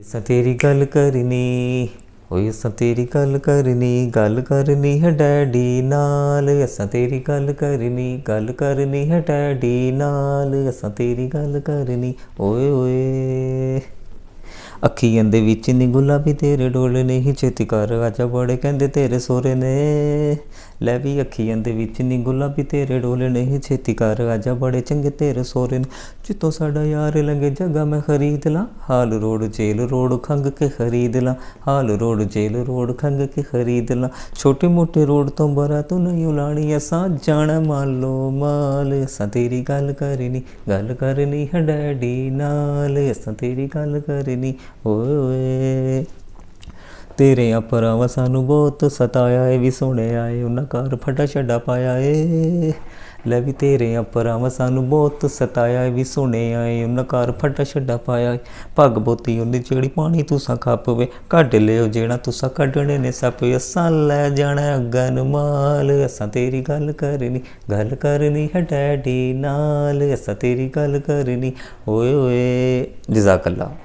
असां तेरी गल करनी, ओए असां तेरी गल करनी है डैडी नाल। असां तेरी गल करनी है डैडी नाल। असां तेरी गल करनी ओए ओए। अखियां दे विच नी गुलाबी तेरे डोले नहीं, छेती कर आजा बड़े कहंदे तेरे सोरे ने। लै भी अखियां दे विच नी गुलाबी तेरे डोले नहीं, छेती कर आजा बड़े चंगे तेरे सोरे ने। जितों साडा यार लंघे जगह मैं खरीद ला, हाल रोड जेल रोड खंग के खरीद ला। हाल रोड जेल रोड खंग के खरीद ला। छोटे मोटे रोड तो बरा तू नहीं उलानी, असां जाना मालो माल। असां तेरी गल करनी है डैडी नाल। असां तेरी गल करनी ओए ओए। तेरे अपरावा सानू बहुत सताया है, भी सोने आए उन्हें घर फटा छड़ा पाया है। लै भी तेरे अपरावा सानू बहुत सताया है, भी सोने आए उन्हें घर फटा छड़ा पाया है। पग बोती उन्हें जेड़ी पानी तुसा खप वे, कड लियो जेड़ा तुसा कड्डने ने सप। असां लै जाना अगन माल। असां तेरी गल करनी है डैडी नाल। असां तेरी गल करनी ओए ओए। जज़ाकल्लाह।